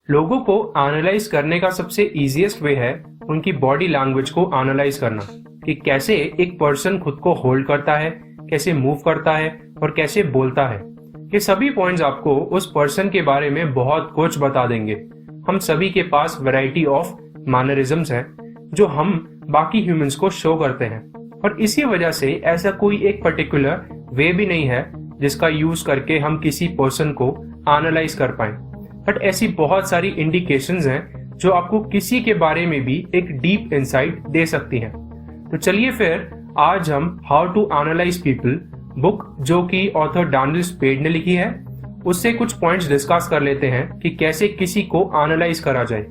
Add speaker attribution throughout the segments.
Speaker 1: लोगों को एनालाइज करने का सबसे इजीएस्ट वे है उनकी बॉडी लैंग्वेज को एनालाइज करना कि कैसे एक पर्सन खुद को होल्ड करता है, कैसे मूव करता है और कैसे बोलता है। ये सभी पॉइंट्स आपको उस पर्सन के बारे में बहुत कुछ बता देंगे। हम सभी के पास वैरायटी ऑफ मैनरिज्म्स हैं जो हम बाकी ह्यूमंस को शो करते हैं और इसी वजह से ऐसा कोई एक पर्टिकुलर वे भी नहीं है जिसका यूज करके हम किसी पर्सन को एनालाइज कर पाए। बट ऐसी बहुत सारी इंडिकेशंस हैं जो आपको किसी के बारे में भी एक डीप इंसाइट दे सकती हैं। तो चलिए फिर आज हम how to analyse people book जो कि ऑथर डैनियल स्पेड ने लिखी है उससे कुछ पॉइंट्स डिस्कस कर लेते हैं कि कैसे किसी को एनालाइज करा जाए।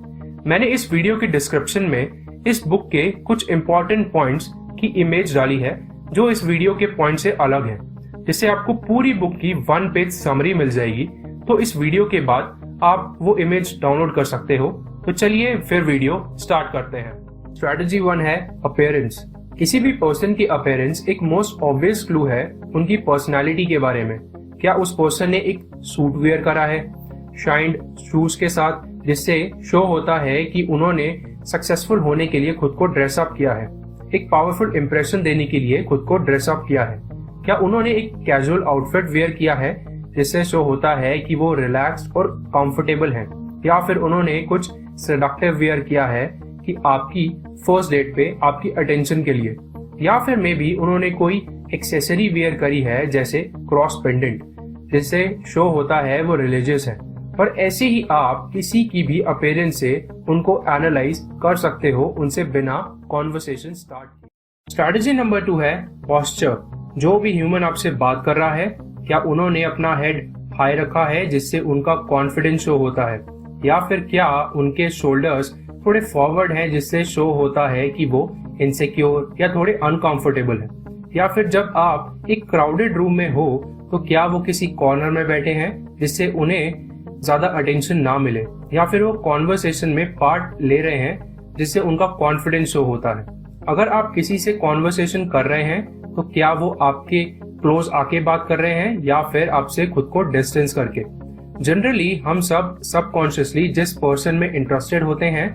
Speaker 1: मैंने इस वीडियो के डिस्क्रिप्शन में इस बुक के कुछ इंपॉर्टेंट पॉइंट्स की इमेज डाली है जो इस वीडियो के पॉइंट से अलग है, जिससे आपको पूरी बुक की 1 पेज समरी मिल जाएगी। तो इस वीडियो के बाद आप वो इमेज डाउनलोड कर सकते हो। तो चलिए फिर वीडियो स्टार्ट करते हैं। स्ट्रैटेजी 1 है अपीयरेंस। किसी भी पर्सन की अपीयरेंस एक मोस्ट ऑब्वियस क्लू है उनकी पर्सनालिटी के बारे में। क्या उस पर्सन ने एक सूट वेयर करा है शाइन्ड शूज के साथ, जिससे शो होता है कि उन्होंने सक्सेसफुल होने के लिए खुद को ड्रेसअप किया है, एक पावरफुल इंप्रेशन देने के लिए खुद को ड्रेसअप किया है। क्या उन्होंने एक कैजुअल आउटफिट वेयर किया है जिससे शो होता है कि वो रिलैक्स्ड और कंफर्टेबल हैं, या फिर उन्होंने कुछ सेडक्टिव वेयर किया है कि आपकी फर्स्ट डेट पे आपकी अटेंशन के लिए, या फिर मे बी उन्होंने कोई एक्सेसरी वेयर करी है जैसे क्रॉस पेंडेंट जिससे शो होता है वो रिलीजियस है। पर ऐसे ही आप किसी की भी अपीयरेंस से उनको एनालाइज कर सकते हो उनसे बिना कॉन्वर्सेशन स्टार्ट किए। स्ट्रैटेजी नंबर 2 है पोस्चर। जो भी ह्यूमन आपसे बात कर रहा है, क्या उन्होंने अपना हेड हाई रखा है जिससे उनका कॉन्फिडेंस शो होता है, या फिर क्या उनके शोल्डर्स थोड़े फॉरवर्ड हैं जिससे शो होता है कि वो इनसिक्योर या थोड़े अनकंफर्टेबल है, या फिर जब आप एक क्राउडेड रूम में हो तो क्या वो किसी कॉर्नर में बैठे हैं जिससे उन्हें ज्यादा अटेंशन ना मिले, या फिर वो कॉन्वर्सेशन में पार्ट ले रहे हैं जिससे उनका कॉन्फिडेंस शो होता है। अगर आप किसी से कॉन्वर्सेशन कर रहे हैं तो क्या वो आपके क्लोज आके बात कर रहे हैं या फिर आपसे खुद को डिस्टेंस करके। जनरली हम सब सबकॉन्शियसली जिस पर्सन में इंटरेस्टेड होते हैं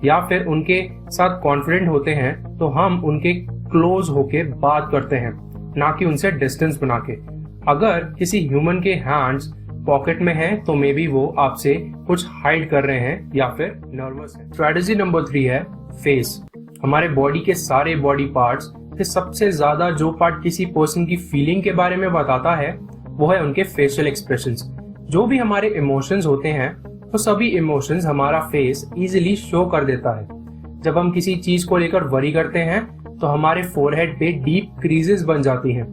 Speaker 1: या फिर उनके साथ कॉन्फिडेंट होते हैं तो हम उनके क्लोज होके बात करते हैं, ना कि उनसे डिस्टेंस बना के। अगर किसी ह्यूमन के हैंड्स पॉकेट में हैं तो मे बी वो आपसे कुछ हाइड कर रहे हैं या फिर नर्वस है। स्ट्रैटेजी नंबर 3 है फेस। हमारे बॉडी के सारे बॉडी पार्ट्स से सबसे ज्यादा जो पार्ट किसी पर्सन की फीलिंग के बारे में बताता है वो है उनके फेशियल एक्सप्रेशंस। जो भी हमारे इमोशंस होते हैं तो सभी इमोशंस हमारा फेस इजीली शो कर देता है। जब हम किसी चीज को लेकर वरी करते हैं तो हमारे फोरहेड पे डीप क्रीजेस बन जाती हैं।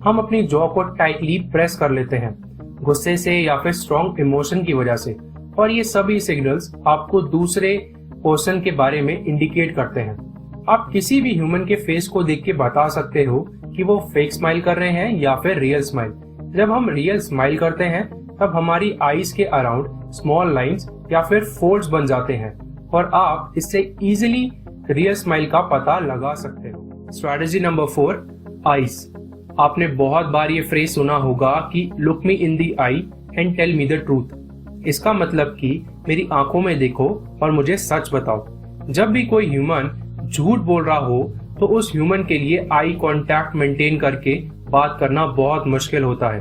Speaker 1: हम अपनी जॉ को टाइटली प्रेस कर लेते हैं गुस्से से या फिर स्ट्रॉन्ग इमोशन की वजह से, और ये सभी सिग्नल्स आपको दूसरे पर्सन के बारे में इंडिकेट करते हैं। आप किसी भी ह्यूमन के फेस को देख के बता सकते हो कि वो फेक स्माइल कर रहे हैं या फिर रियल स्माइल। जब हम रियल स्माइल करते हैं तब हमारी आईज के अराउंड स्मॉल लाइंस या फिर फोल्ड्स बन जाते हैं और आप इससे इजीली रियल स्माइल का पता लगा सकते हो। Strategy number 4 eyes. आपने बहुत बार ये फ्रेज सुना होगा कि look me in the eye and tell me the truth. इसका मतलब कि मेरी आंखों में देखो और मुझे सच बताओ। जब भी कोई ह्यूमन झूठ बोल रहा हो तो उस ह्यूमन के लिए आई कांटेक्ट मेंटेन करके बात करना बहुत मुश्किल होता है।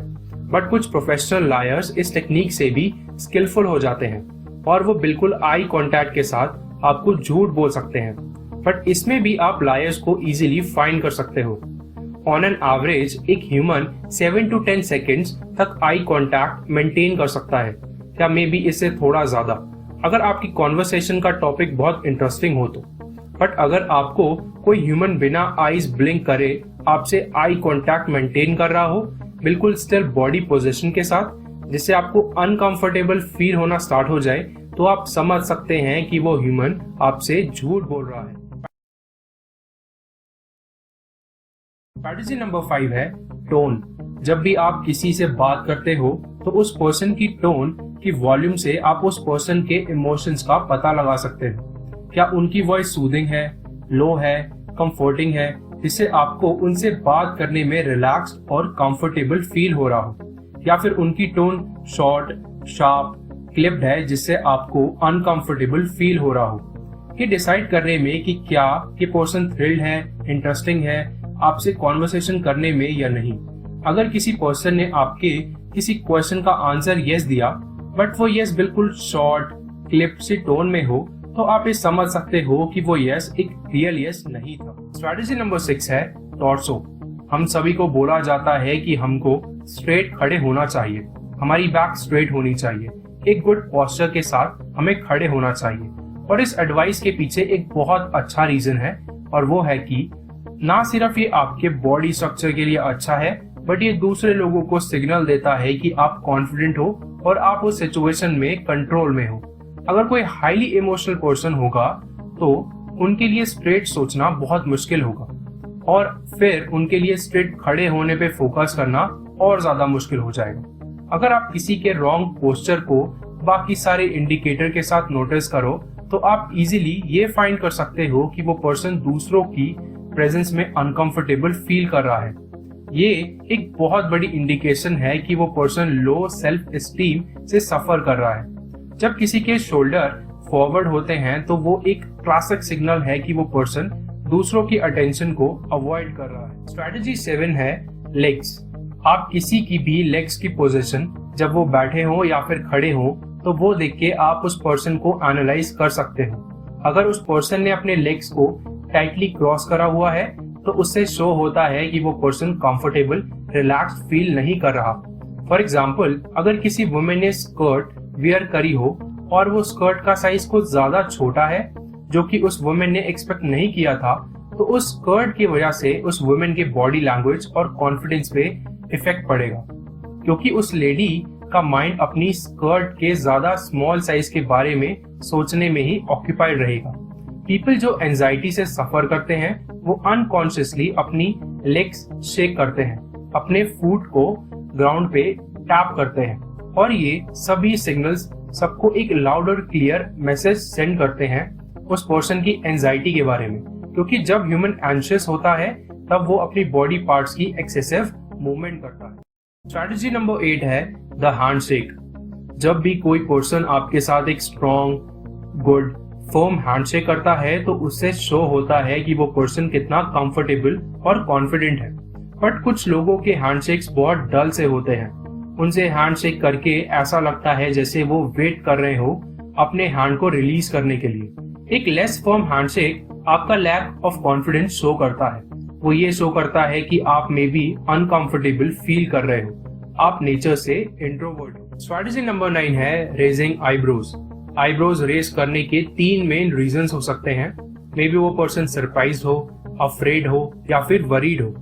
Speaker 1: बट कुछ प्रोफेशनल लायर्स इस टेक्निक से भी स्किलफुल हो जाते हैं और वो बिल्कुल आई कांटेक्ट के साथ आपको झूठ बोल सकते हैं। बट इसमें भी आप लायर्स को इजीली फाइंड कर सकते हो। ऑन एन एवरेज एक ह्यूमन 7 to 10 सेकेंड्स तक आई कांटेक्ट मेंटेन कर सकता है, या मे बी इससे थोड़ा ज्यादा अगर आपकी कॉन्वर्सेशन का टॉपिक बहुत इंटरेस्टिंग हो तो। बट अगर आपको कोई ह्यूमन बिना आईज ब्लिंक करे आपसे आई कांटेक्ट मेंटेन कर रहा हो, बिल्कुल स्टिल बॉडी पोजीशन के साथ, जिससे आपको अनकंफर्टेबल फील होना स्टार्ट हो जाए, तो आप समझ सकते हैं कि वो ह्यूमन आपसे झूठ बोल रहा है। स्ट्रैटेजी नंबर 5 है टोन। जब भी आप किसी से बात करते हो तो उस पर्सन की टोन की वॉल्यूम से आप उस पर्सन के इमोशंस का पता लगा सकते हो। क्या उनकी वॉइस सूदिंग है, लो है, कंफर्टिंग है, जिससे आपको उनसे बात करने में रिलैक्स और कंफर्टेबल फील हो रहा हो, या फिर उनकी टोन शॉर्ट, शार्प, क्लिप्ड है जिससे आपको अनकंफर्टेबल फील हो रहा हो। ये डिसाइड करने में कि क्या ये पर्सन थ्रिल्ड है, इंटरेस्टिंग है आपसे कॉन्वर्सेशन करने में या नहीं। अगर किसी पर्सन ने आपके किसी क्वेश्चन का आंसर यस दिया बट वो यस बिल्कुल शॉर्ट क्लिप्ड सी टोन में हो, तो आप ये समझ सकते हो कि वो यस एक रियल यस नहीं था। स्ट्रैटेजी नंबर 6 है टॉर्सो। हम सभी को बोला जाता है कि हमको स्ट्रेट खड़े होना चाहिए, हमारी बैक स्ट्रेट होनी चाहिए, एक गुड पोस्चर के साथ हमें खड़े होना चाहिए। और इस एडवाइस के पीछे एक बहुत अच्छा रीजन है, और वो है कि ना सिर्फ ये आपके बॉडी स्ट्रक्चर के लिए अच्छा है, बट ये दूसरे लोगों को सिग्नल देता है कि आप कॉन्फिडेंट हो और आप उस सिचुएशन में कंट्रोल में हो। अगर कोई हाईली इमोशनल पर्सन होगा तो उनके लिए स्ट्रेट सोचना बहुत मुश्किल होगा, और फिर उनके लिए स्ट्रेट खड़े होने पे फोकस करना और ज्यादा मुश्किल हो जाएगा। अगर आप किसी के रॉन्ग पोस्चर को बाकी सारे इंडिकेटर के साथ नोटिस करो तो आप इजीली ये फाइंड कर सकते हो कि वो पर्सन दूसरों की प्रेजेंस में अनकंफर्टेबल फील कर रहा है। ये एक बहुत बड़ी इंडिकेशन है कि वो पर्सन लो सेल्फ एस्टीम से सफर कर रहा है। जब किसी के शोल्डर फॉरवर्ड होते हैं तो वो एक क्लासिक सिग्नल है कि वो पर्सन दूसरों की अटेंशन को अवॉइड कर रहा है। स्ट्रैटेजी 7 है लेग्स। आप किसी की भी लेग्स की पोजीशन, जब वो बैठे हो या फिर खड़े हो, तो वो देख के आप उस पर्सन को एनालाइज कर सकते हो। अगर उस पर्सन ने अपने लेग्स को टाइटली क्रॉस करा हुआ है तो उससे शो होता है कि वो पर्सन कंफर्टेबल, रिलैक्स्ड फील नहीं कर रहा। फॉर एग्जाम्पल, अगर किसी वुमेन ने स्कर्ट वियर करी हो और वो स्कर्ट का साइज कुछ ज्यादा छोटा है, जो कि उस वुमेन ने एक्सपेक्ट नहीं किया था, तो उस स्कर्ट की वजह से उस वुमेन के बॉडी लैंग्वेज और कॉन्फिडेंस पे इफेक्ट पड़ेगा, क्योंकि उस लेडी का माइंड अपनी स्कर्ट के ज्यादा स्मॉल साइज के बारे में सोचने में ही ऑक्यूपाइड रहेगा। पीपल जो एंजाइटी से सफर करते हैं वो अनकॉन्शियसली अपनी लेग्स शेक करते हैं, अपने फुट को ग्राउंड पे टैप करते हैं, और ये सभी सिग्नल्स सबको एक लाउड और क्लियर मैसेज सेंड करते हैं उस पर्सन की एंजाइटी के बारे में। क्योंकि जब ह्यूमन एंशियस होता है तब वो अपनी बॉडी पार्ट्स की एक्सेसिव मूवमेंट करता है। स्ट्रैटेजी नंबर 8 है द हैंडशेक। जब भी कोई पर्सन आपके साथ एक स्ट्रॉन्ग, गुड, फर्म हैंडशेक करता है तो उससे शो होता है कि वो पर्सन कितना कंफर्टेबल और कॉन्फिडेंट है। बट कुछ लोगों के हैंडशेक्स बहुत डल से होते हैं। उनसे हैंडशेक करके ऐसा लगता है जैसे वो वेट कर रहे हो अपने हैंड को रिलीज करने के लिए। एक लेस फर्म हैंडशेक आपका लैक ऑफ कॉन्फिडेंस शो करता है। वो ये शो करता है कि आप में भी अनकंफर्टेबल फील कर रहे हो, आप नेचर से इंट्रोवर्ट हो। स्ट्रैटेजी नंबर 9 है रेजिंग आईब्रोज। आईब्रोज रेज करने के 3 मेन रीजंस हो सकते हैं। मे बी वो पर्सन सरप्राइज हो, अफ्रेड हो या फिर वरीड हो।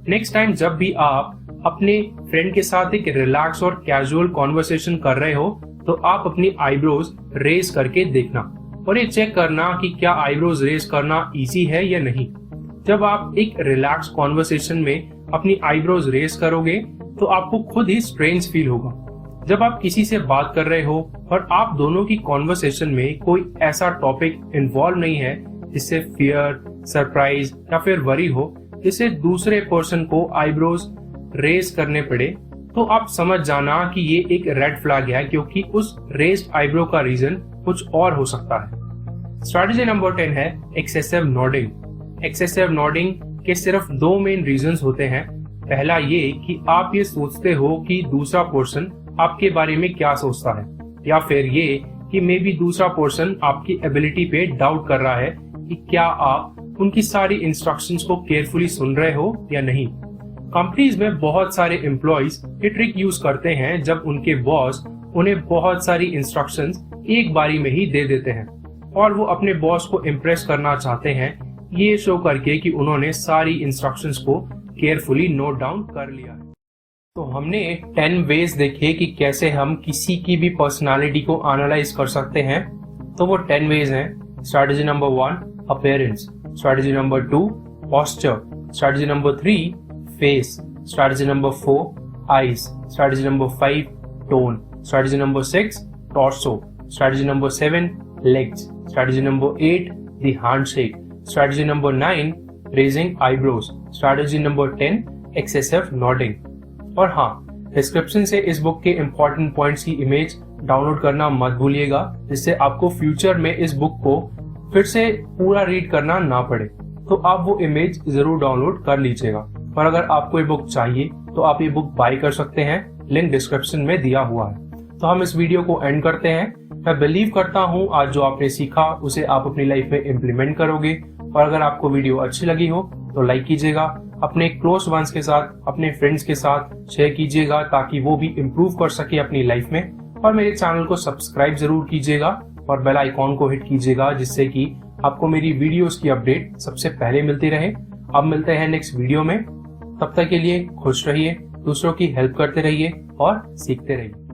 Speaker 1: नेक्स्ट टाइम जब भी आप अपने फ्रेंड के साथ एक रिलैक्स और कैजुअल कॉन्वर्सेशन कर रहे हो तो आप अपनी आईब्रोज रेज करके देखना, और ये चेक करना कि क्या आईब्रोज रेज करना इजी है या नहीं। जब आप एक रिलैक्स कॉन्वर्सेशन में अपनी आईब्रोज रेज करोगे तो आपको खुद ही स्ट्रेंज फील होगा। जब आप किसी से बात कर रहे हो और आप दोनों की कॉन्वर्सेशन में कोई ऐसा टॉपिक इन्वॉल्व नहीं है जिससे फियर, सरप्राइज या फिर वरी हो, जिससे दूसरे पर्सन को आईब्रोज रेज करने पड़े, तो आप समझ जाना कि ये एक रेड फ्लैग है, क्योंकि उस रेज्ड आईब्रो का रीजन कुछ और हो सकता है। स्ट्रैटेजी नंबर 10 है एक्सेसिव नोडिंग। एक्सेसिव नोडिंग के सिर्फ 2 मेन रीजंस होते हैं। पहला ये कि आप ये सोचते हो कि दूसरा पर्सन आपके बारे में क्या सोचता है, या फिर ये कि मे बी दूसरा पर्सन आपकी एबिलिटी पे डाउट कर रहा है कि क्या आप उनकी सारी इंस्ट्रक्शंस को केयरफुली सुन रहे हो या नहीं। कंपनीज में बहुत सारे एम्प्लॉइज ये ट्रिक यूज करते हैं जब उनके बॉस उन्हें बहुत सारी इंस्ट्रक्शंस एक बारी में ही दे देते हैं, और वो अपने बॉस को इम्प्रेस करना चाहते हैं ये शो करके कि उन्होंने सारी इंस्ट्रक्शंस को केयरफुली नोट डाउन कर लिया है। तो हमने 10 वेज देखे कि कैसे हम किसी की भी पर्सनालिटी को एनालाइज कर सकते हैं। तो वो 10 वेज हैं। Strategy number 1 appearance, strategy number 2 posture, strategy number 3 face, strategy number 4 eyes, strategy number 5 tone, strategy number 6 torso, strategy number 7 legs, strategy number 8 the handshake, strategy number 9 raising eyebrows, strategy number 10 excessive nodding. और हाँ, description से इस book के important points की image download करना मत भूलिएगा, जिससे आपको फ्यूचर में इस बुक को फिर से पूरा रीड करना ना पड़े। तो आप वो इमेज जरूर डाउनलोड कर लीजिएगा। और अगर आपको ये बुक चाहिए तो आप ये बुक बाय कर सकते हैं, लिंक डिस्क्रिप्शन में दिया हुआ है। तो हम इस वीडियो को एंड करते हैं। मैं बिलीव करता हूँ आज जो आपने सीखा उसे आप अपनी लाइफ में इम्प्लीमेंट करोगे। और अगर आपको वीडियो अच्छी लगी हो तो लाइक कीजिएगा, अपने क्लोज वंस के साथ, अपने फ्रेंड्स के साथ शेयर कीजिएगा ताकि वो भी इम्प्रूव कर सके अपनी लाइफ में। और मेरे चैनल को सब्सक्राइब जरूर कीजिएगा और बेल आइकॉन को हिट कीजिएगा, जिससे कि आपको मेरी वीडियोस की अपडेट सबसे पहले मिलती रहे। अब मिलते हैं नेक्स्ट वीडियो में। तब तक के लिए खुश रहिए, दूसरों की हेल्प करते रहिए और सीखते रहिए।